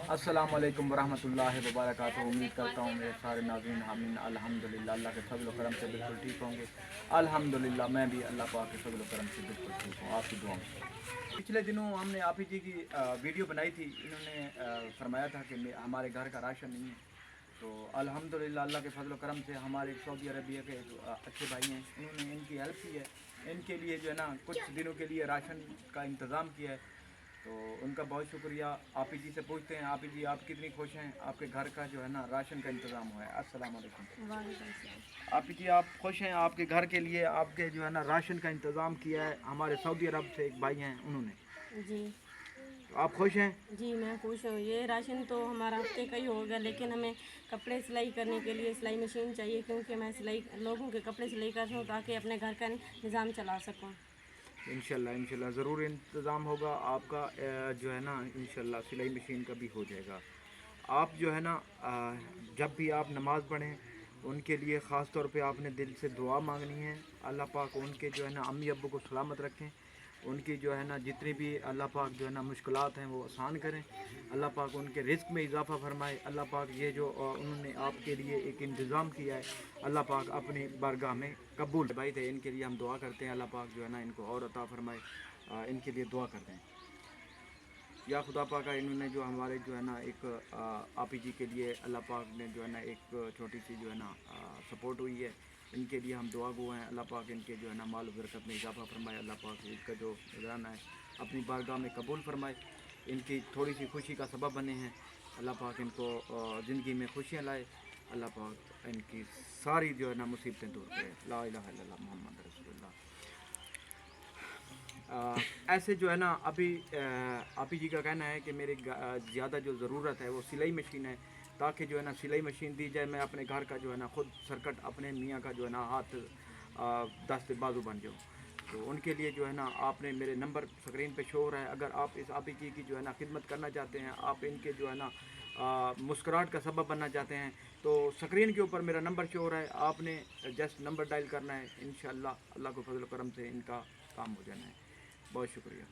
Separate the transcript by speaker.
Speaker 1: السلام علیکم ورحمۃ اللہ وبرکاتہ۔ امید کرتا ہوں میرے سارے ناظرین حامین الحمدللہ اللہ کے فضل و کرم سے بالکل ٹھیک ہوں گے۔ الحمدللہ میں بھی اللہ پاک کے فضل و کرم سے بالکل ٹھیک ہوں، آپ کی دعاؤں سے۔ پچھلے دنوں ہم نے آپ ہی جی کی ویڈیو بنائی تھی، انہوں نے فرمایا تھا کہ ہمارے گھر کا راشن نہیں ہے، تو الحمدللہ اللہ کے فضل و کرم سے ہمارے سعودی عربیہ کے جو اچھے بھائی ہیں انہوں نے ان کی ہیلپ کی ہے، ان کے لیے جو ہے نا کچھ دنوں کے لیے راشن کا انتظام کیا ہے، تو ان کا بہت شکریہ۔ آپ ہی جی سے پوچھتے ہیں، آپ ہی جی آپ کتنی خوش ہیں آپ کے گھر کا جو ہے نا راشن کا انتظام ہوا ہے؟ السلام علیکم۔
Speaker 2: وعلیکم السلام۔
Speaker 1: آپ ہی جی آپ خوش ہیں آپ کے گھر کے لیے آپ کے جو ہے نا راشن کا انتظام کیا ہے؟ ہمارے سعودی عرب سے ایک بھائی ہیں انہوں نے،
Speaker 2: جی
Speaker 1: تو آپ خوش ہیں؟
Speaker 2: جی میں خوش ہوں۔ یہ راشن تو ہمارا ہفتے کا ہی ہو گیا، لیکن ہمیں کپڑے سلائی کرنے کے لیے سلائی مشین چاہیے، کیونکہ میں لوگوں کے کپڑے سلائی کرتا ہوں تاکہ اپنے گھر کا نظام چلا سکوں۔
Speaker 1: انشاءاللہ ضرور انتظام ہوگا آپ کا، جو ہے نا انشاءاللہ سلائی مشین کا بھی ہو جائے گا۔ آپ جو ہے نا جب بھی آپ نماز پڑھیں ان کے لیے خاص طور پہ آپ نے دل سے دعا مانگنی ہے، اللہ پاک ان کے جو ہے نا امی ابو کو سلامت رکھیں، ان کی جو ہے نا جتنی بھی اللہ پاک جو ہے نا مشکلات ہیں وہ آسان کریں، اللہ پاک ان کے رزق میں اضافہ فرمائے، اللہ پاک یہ جو انہوں نے آپ کے لیے ایک انتظام کیا ہے اللہ پاک اپنی بارگاہ میں قبول بھائی تھے، ان کے لیے ہم دعا کرتے ہیں اللہ پاک جو ہے نا ان کو اور عطا فرمائے، ان کے لیے دعا کرتے ہیں۔ یا خدا پاک انہوں نے جو ہمارے جو ہے نا ایک آپ ہی جی کے لیے اللہ پاک نے جو ہے نا ایک چھوٹی سی جو ہے نا سپورٹ ہوئی ہے، ان کے لیے ہم دعا گو ہیں، اللہ پاک ان کے جو ہے نا مال و برکت میں اضافہ فرمائے، اللہ پاک ان کا جو نذرانہ ہے اپنی بارگاہ میں قبول فرمائے، ان کی تھوڑی سی خوشی کا سبب بنے ہیں، اللہ پاک ان کو زندگی میں خوشیاں لائے، اللہ پاک ان کی ساری جو ہے نا مصیبتیں دور کرے، لا الہ الا اللہ محمد رسول اللہ۔ ایسے جو ہے نا ابھی آپ ہی جی کا کہنا ہے کہ میرے زیادہ جو ضرورت ہے وہ سلائی مشین ہے، تاکہ جو ہے نا سلائی مشین دی جائے، میں اپنے گھر کا جو ہے نا خود سرکٹ اپنے میاں کا جو ہے نا ہاتھ دست بازو بن جاؤں، تو ان کے لیے جو ہے نا آپ نے میرے نمبر اسکرین پہ شو ہو رہا ہے، اگر آپ اس آپ ہی جی کی جو ہے نا خدمت کرنا چاہتے ہیں، آپ ان کے جو ہے نا مسکراہٹ کا سبب بننا چاہتے ہیں، تو اسکرین کے اوپر میرا نمبر شو ہو رہا ہے، آپ نے جسٹ نمبر ڈائل کرنا ہے، انشاءاللہ اللہ کو فضل و کرم سے ان کا کام ہو جانا ہے۔ بہت شکریہ۔